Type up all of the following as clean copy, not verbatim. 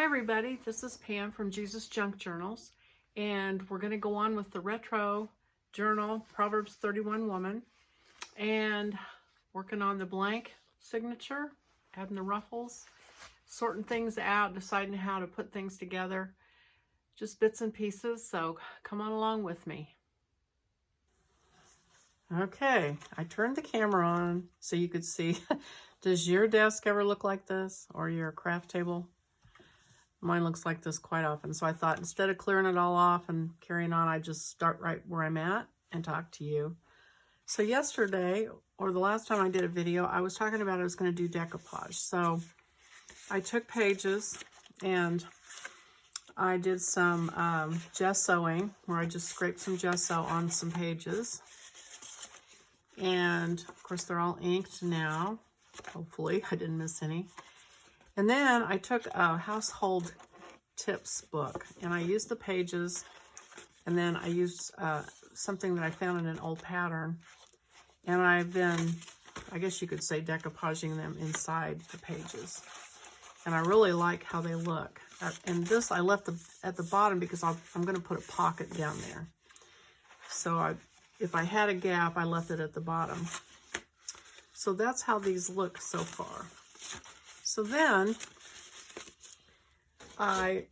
everybody, this is Pam from Jesus Junk Journals, and we're going to go on with the Retro Journal, Proverbs 31 Woman, and working on the blank signature, adding the ruffles, sorting things out, deciding how to put things together, just bits and pieces, so come on along with me. Okay, I turned the camera on so you could see. Does your desk ever look like this, or your craft table? Mine looks like this quite often, so I thought instead of clearing it all off and carrying on, I just start right where I'm at and talk to you. So yesterday, or the last time I did a video, I was talking about I was going to do decoupage. So I took pages and I did some gessoing, where I just scraped some gesso on some pages. And of course they're all inked now. Hopefully I didn't miss any. And then I took a household tips book and I used the pages, and then I used something that I found in an old pattern, and I've been, I guess you could say, decoupaging them inside the pages. And I really like how they look. And this I left at the bottom because I'm going to put a pocket down there. So if I had a gap, I left it at the bottom. So that's how these look so far. So then I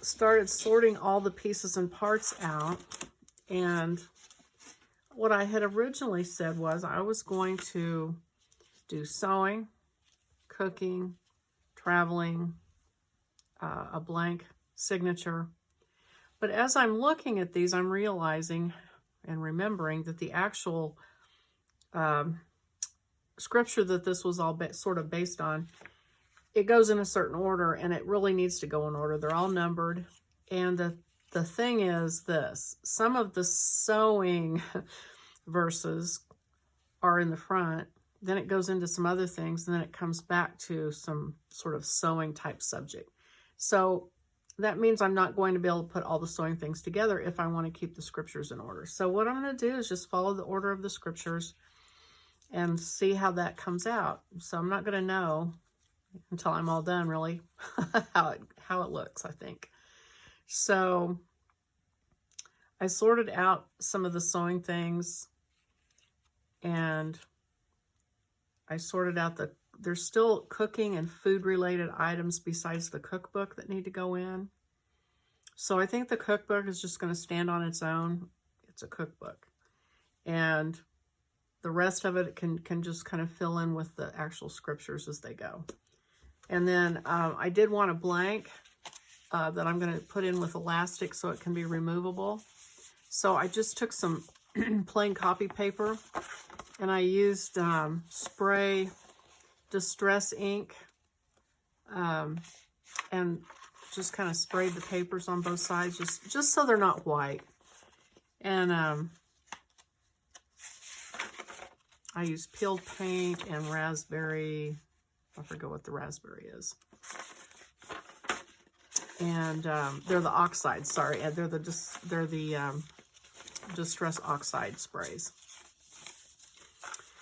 started sorting all the pieces and parts out, and what I had originally said was I was going to do sewing, cooking, traveling, a blank signature. But as I'm looking at these, I'm realizing and remembering that the actual scripture that this was all sort of based on, it goes in a certain order, and it really needs to go in order. They're all numbered. And the thing is this: some of the sewing verses are in the front, then it goes into some other things, and then it comes back to some sort of sewing type subject. So that means I'm not going to be able to put all the sewing things together if I want to keep the scriptures in order. So what I'm going to do is just follow the order of the scriptures and see how that comes out. So I'm not going to know until I'm all done, really, how it looks, I think. So I sorted out some of the sewing things, and I sorted out there's still cooking and food related items besides the cookbook that need to go in. So I think the cookbook is just going to stand on its own. It's a cookbook. And the rest of it can just kind of fill in with the actual scriptures as they go. And then I did want a blank that I'm going to put in with elastic so it can be removable. So I just took some plain copy paper, and I used spray distress ink, and just kind of sprayed the papers on both sides just so they're not white. And I used peeled paint and raspberry. I forget what the raspberry is. And they're the oxide, sorry. They're the distress oxide sprays.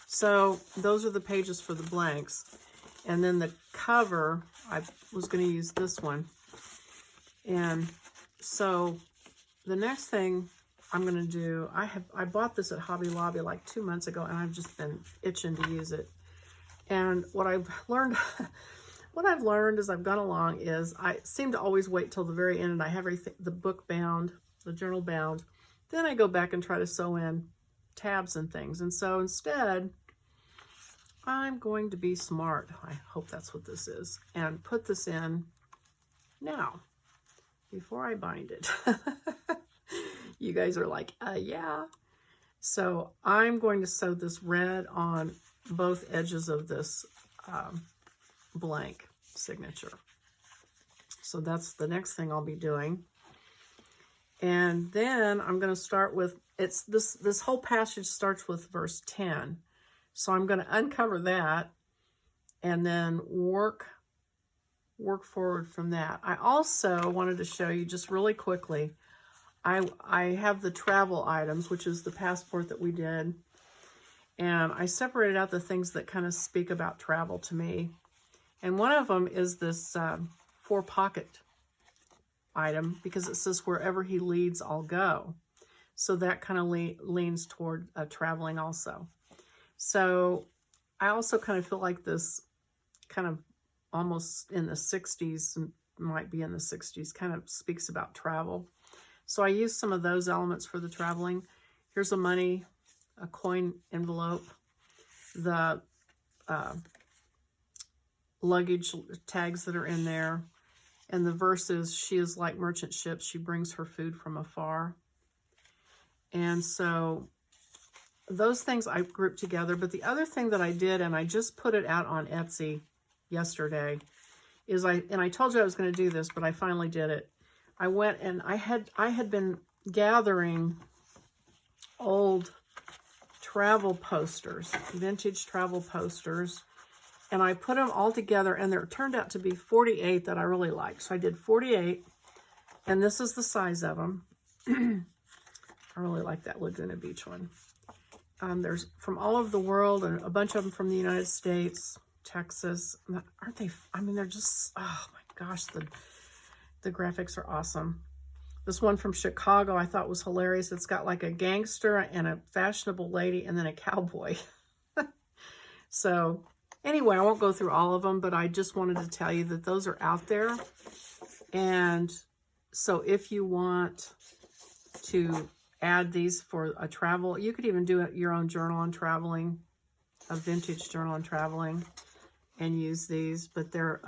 So those are the pages for the blanks. And then the cover, I was going to use this one. And so the next thing I'm going to do, I bought this at Hobby Lobby like 2 months ago, and I've just been itching to use it. And what I've learned as I've gone along is I seem to always wait till the very end, and I have everything, the book bound, the journal bound. Then I go back and try to sew in tabs and things. And so instead, I'm going to be smart. I hope that's what this is. And put this in now, before I bind it. You guys are like, yeah. So I'm going to sew this red on both edges of this blank signature. So that's the next thing I'll be doing. And then I'm going to start with, this whole passage starts with verse 10. So I'm going to uncover that and then work forward from that. I also wanted to show you just really quickly, I have the travel items, which is the passport that we did. And I separated out the things that kind of speak about travel to me. And one of them is this 4-pocket item because it says wherever he leads, I'll go. So that kind of leans toward traveling also. So I also kind of feel like this kind of almost in the 60s, might be in the 60s, kind of speaks about travel. So I use some of those elements for the traveling. Here's a coin envelope, the luggage tags that are in there, and the verse is, she is like merchant ships, she brings her food from afar. And so those things I grouped together. But the other thing that I did, and I just put it out on Etsy yesterday, is I told you I was going to do this, but I finally did it. I went and I had been gathering old travel posters, vintage travel posters, and I put them all together, and there turned out to be 48 that I really liked. So I did 48, and this is the size of them. I really like that Laguna Beach one. There's from all over the world, and a bunch of them from the United States, Texas. Aren't they? I mean, they're just, oh my gosh, the graphics are awesome. This one from Chicago I thought was hilarious. It's got like a gangster and a fashionable lady and then a cowboy. So anyway, I won't go through all of them, but I just wanted to tell you that those are out there. And so if you want to add these for a travel, you could even do your own journal on traveling, a vintage journal on traveling, and use these. But they're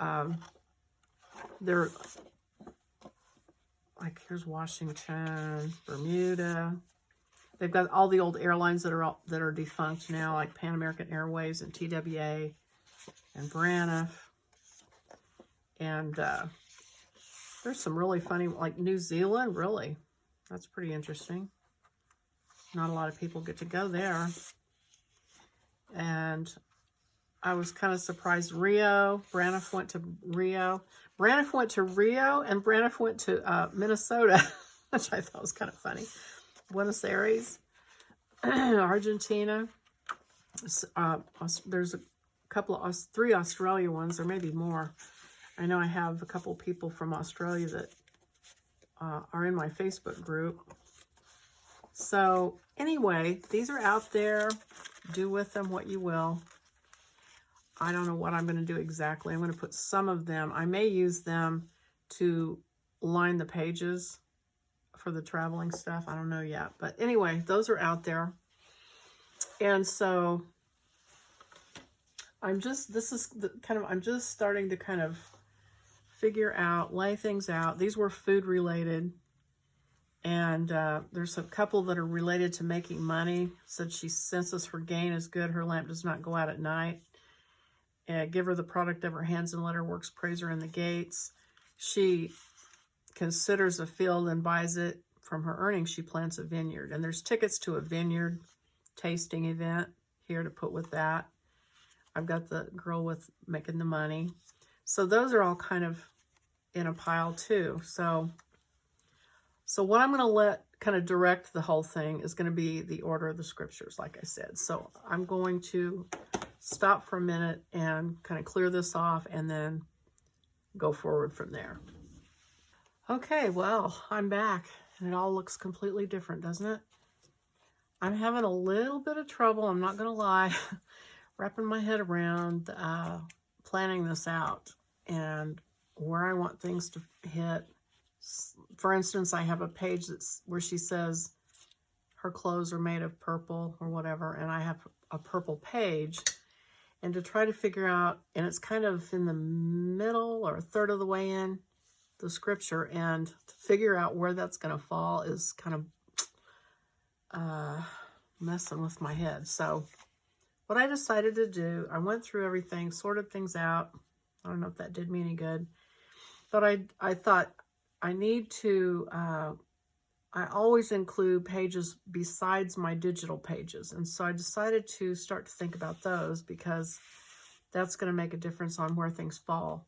like, here's Washington, Bermuda. They've got all the old airlines that are defunct now, like Pan American Airways and TWA and Braniff. And there's some really funny, like New Zealand, really. That's pretty interesting. Not a lot of people get to go there. And I was kind of surprised. Rio, Braniff went to Rio. Braniff went to Rio, and Braniff went to Minnesota, which I thought was kind of funny. Buenos Aires, Argentina. There's a couple of 3 Australia ones, or maybe more. I know I have a couple people from Australia that are in my Facebook group. So anyway, these are out there. Do with them what you will. I don't know what I'm going to do exactly. I'm going to put some of them. I may use them to line the pages for the traveling stuff. I don't know yet. But anyway, those are out there. And so I'm just starting to kind of figure out, lay things out. These were food related. And there's a couple that are related to making money. Said she senses her gain is good. Her lamp does not go out at night. Give her the product of her hands and let her works praise her in the gates. She considers a field and buys it. From her earnings, she plants a vineyard. And there's tickets to a vineyard tasting event here to put with that. I've got the girl with making the money. So those are all kind of in a pile too. So what I'm going to let kind of direct the whole thing is going to be the order of the scriptures, like I said. So I'm going to stop for a minute and kind of clear this off and then go forward from there. Okay, well, I'm back and it all looks completely different, doesn't it? I'm having a little bit of trouble, I'm not going to lie, wrapping my head around planning this out and where I want things to hit. For instance, I have a page where she says her clothes are made of purple or whatever, and I have a purple page. And to try to figure out, and it's kind of in the middle or a third of the way in the scripture, and to figure out where that's going to fall is kind of messing with my head. So what I decided to do, I went through everything, sorted things out. I don't know if that did me any good, but I thought I need to, I always include pages besides my digital pages. And so I decided to start to think about those because that's going to make a difference on where things fall.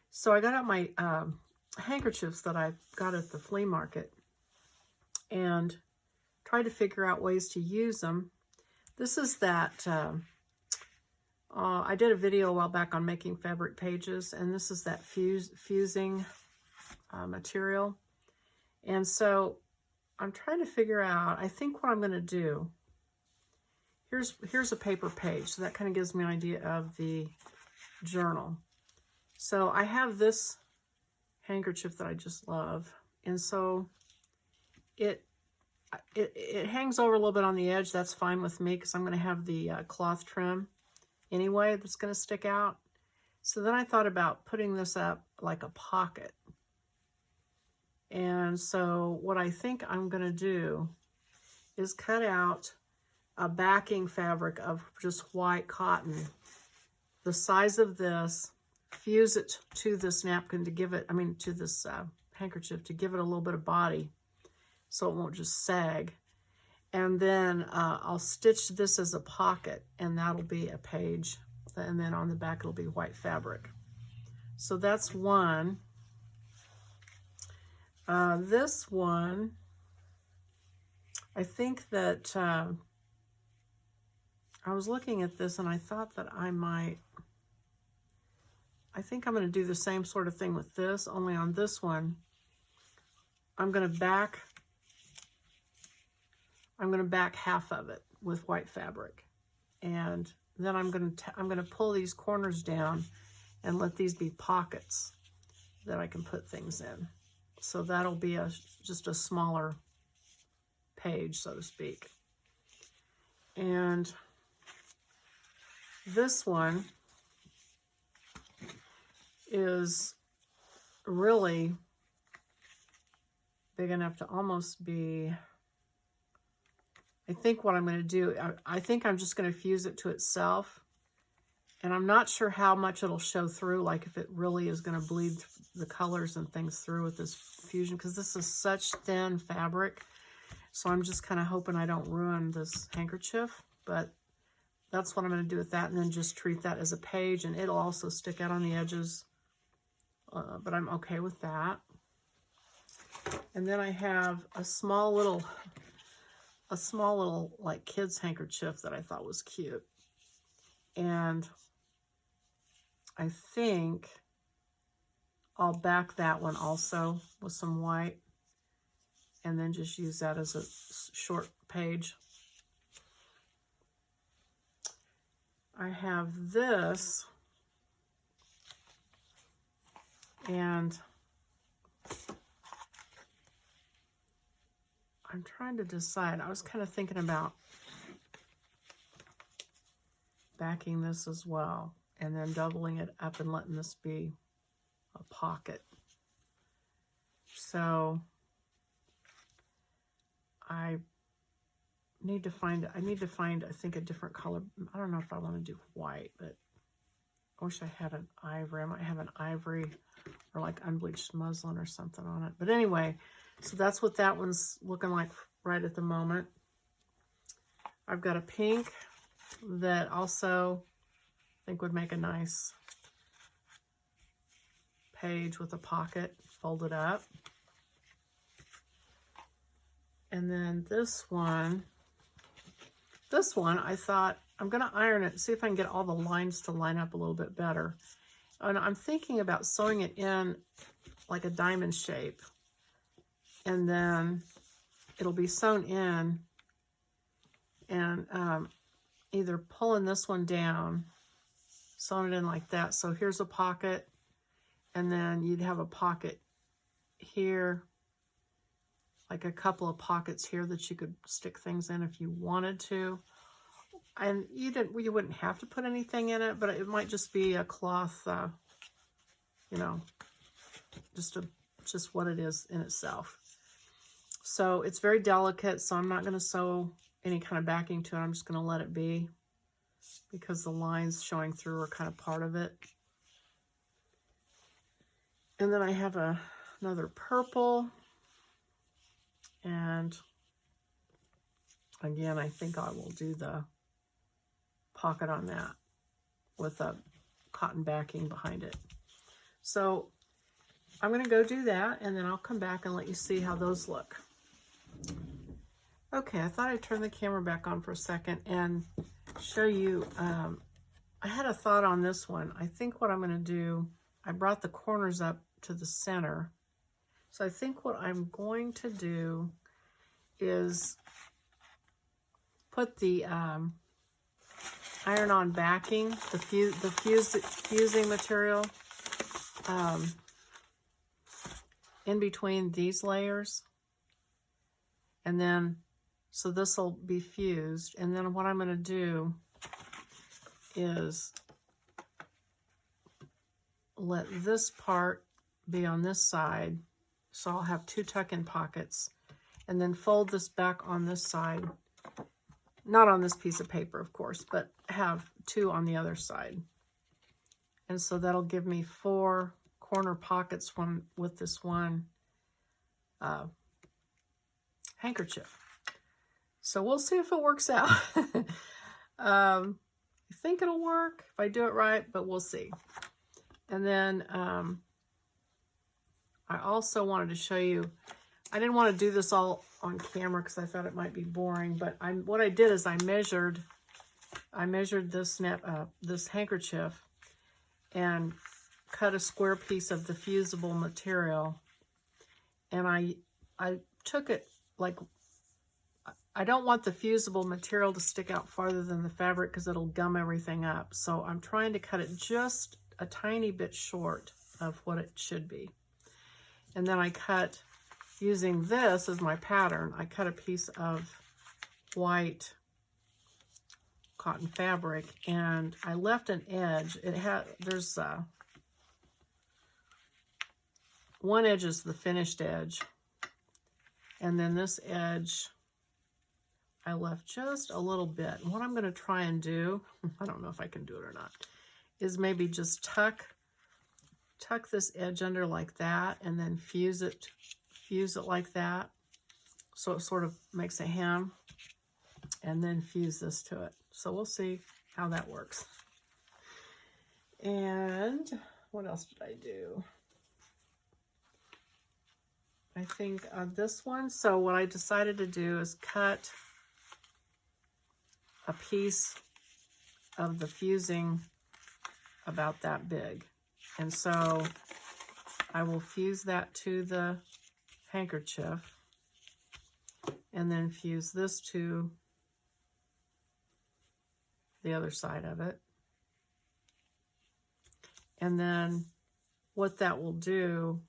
So I got out my handkerchiefs that I got at the flea market and tried to figure out ways to use them. This is that, I did a video a while back on making fabric pages, and this is that fusing material. And so I'm trying to figure out, I think what I'm going to do, here's a paper page, so that kind of gives me an idea of the journal. So I have this handkerchief that I just love, and so it hangs over a little bit on the edge. That's fine with me because I'm going to have the cloth trim anyway that's going to stick out. So then I thought about putting this up like a pocket. And so what I think I'm going to do is cut out a backing fabric of just white cotton, the size of this, fuse it to this napkin to give it, to this handkerchief to give it a little bit of body so it won't just sag. And then I'll stitch this as a pocket, and that'll be a page. And then on the back, it'll be white fabric. So that's one. This one, I think that I was looking at this and I thought that I think I'm going to do the same sort of thing with this, only on this one, I'm going to back half of it with white fabric. And then I'm going to pull these corners down and let these be pockets that I can put things in. So that'll be just a smaller page, so to speak. And this one is really big enough to almost be, I think what I'm going to do, I think I'm just going to fuse it to itself. And I'm not sure how much it'll show through, like if it really is going to bleed the colors and things through with this fusion, because this is such thin fabric. So I'm just kind of hoping I don't ruin this handkerchief, but that's what I'm going to do with that, and then just treat that as a page, and it'll also stick out on the edges, but I'm okay with that. And then I have a small little like kids handkerchief that I thought was cute, and I think I'll back that one also with some white, and then just use that as a short page. I have this, and I'm trying to decide. I was kind of thinking about backing this as well, and then doubling it up and letting this be a pocket. So I need to find, I think, a different color. I don't know if I want to do white, but I wish I had an ivory. I might have an ivory or like unbleached muslin or something on it. But anyway, so that's what that one's looking like right at the moment. I've got a pink that also I think would make a nice page with a pocket folded up. And then this one I thought I'm going to iron it, see if I can get all the lines to line up a little bit better. And I'm thinking about sewing it in like a diamond shape, and then it'll be sewn in, and either pulling this one down, sewing it in like that. So here's a pocket, and then you'd have a pocket here, like a couple of pockets here that you could stick things in if you wanted to. And you wouldn't have to put anything in it, but it might just be a cloth, you know, just what it is in itself. So it's very delicate, so I'm not going to sew any kind of backing to it. I'm just going to let it be, because the lines showing through are kind of part of it. And then I have another purple. And again, I think I will do the pocket on that with a cotton backing behind it. So I'm going to go do that, and then I'll come back and let you see how those look. Okay, I thought I'd turn the camera back on for a second and show you. I had a thought on this one. I think what I'm going to do, I brought the corners up to the center. So I think what I'm going to do is put the iron-on backing, the fusing material in between these layers. And then, so this will be fused. And then what I'm going to do is let this part be on this side. So I'll have two tuck-in pockets, and then fold this back on this side. Not on this piece of paper, of course, but have two on the other side. And so that'll give me 4 corner pockets with this one handkerchief. So we'll see if it works out. I think it'll work if I do it right, but we'll see. And then I also wanted to show you, I didn't want to do this all on camera because I thought it might be boring, but what I did is I measured this this handkerchief and cut a square piece of the fusible material, and I took it like, I don't want the fusible material to stick out farther than the fabric because it'll gum everything up. So I'm trying to cut it just a tiny bit short of what it should be. And then I cut, using this as my pattern, I cut a piece of white cotton fabric, and I left an edge. There's one edge is the finished edge, and then this edge I left just a little bit. And what I'm going to try and do, I don't know if I can do it or not, is maybe just tuck this edge under like that, and then fuse it like that, so it sort of makes a hem, and then fuse this to it. So we'll see how that works. And what else did I do? I think on this one, so what I decided to do is cut a piece of the fusing about that big. And so I will fuse that to the handkerchief, and then fuse this to the other side of it. And then what that will do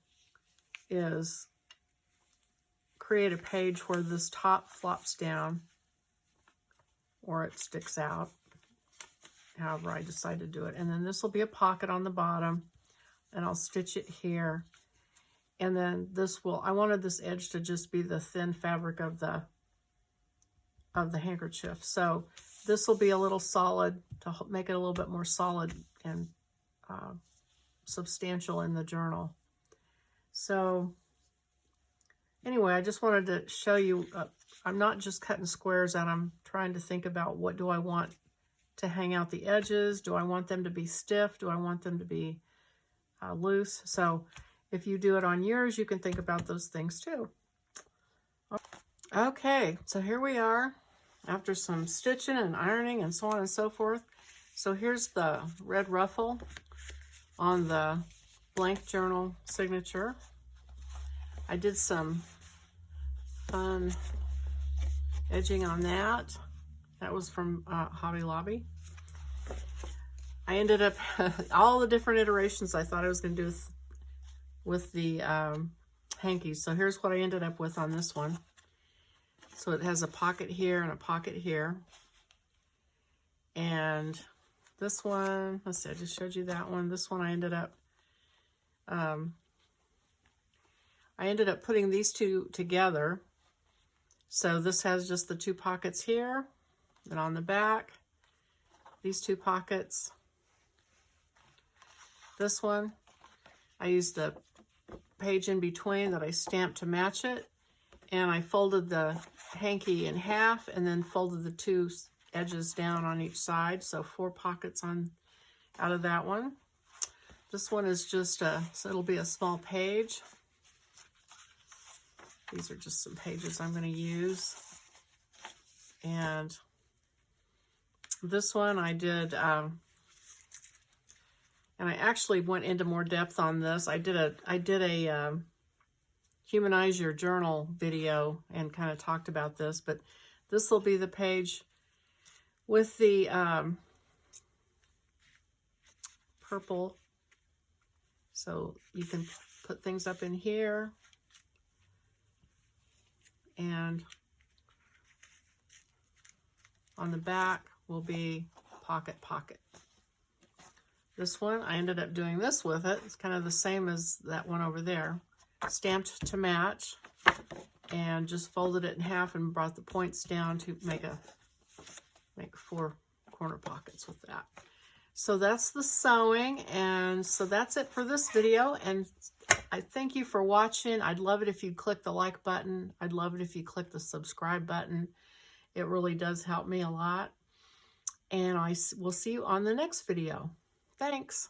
is create a page where this top flops down, or it sticks out, however I decide to do it. And then this will be a pocket on the bottom, and I'll stitch it here. And then this will, I wanted this edge to just be the thin fabric of the handkerchief. So this will be a little solid to make it a little bit more solid and substantial in the journal. So anyway, I just wanted to show you, I'm not just cutting squares out. I'm trying to think about, what do I want to hang out the edges? Do I want them to be stiff? Do I want them to be loose? So if you do it on yours, you can think about those things too. Okay, so here we are after some stitching and ironing and so on and so forth. So here's the red ruffle on the blank journal signature. I did some fun edging on that. That was from Hobby Lobby. I ended up, all the different iterations I thought I was going to do with the hankies. So here's what I ended up with on this one. So it has a pocket here and a pocket here. And this one, let's see, I just showed you that one. This one I ended up putting these two together. So this has just the 2 pockets here, and on the back, these 2 pockets. This one, I used the page in between that I stamped to match it, and I folded the hanky in half and then folded the 2 edges down on each side, so 4 pockets out of that one. This one is just so it'll be a small page. These are just some pages I'm going to use. And this one I did And I actually went into more depth on this. I did a Humanize Your Journal video and kind of talked about this, but this will be the page with the purple. So you can put things up in here. And on the back will be pocket, pocket. This one, I ended up doing this with it. It's kind of the same as that one over there. Stamped to match, and just folded it in half and brought the points down to make 4 corner pockets with that. So that's the sewing, and so that's it for this video, and I thank you for watching. I'd love it if you click the like button. I'd love it if you click the subscribe button. It really does help me a lot, and I will see you on the next video. Thanks.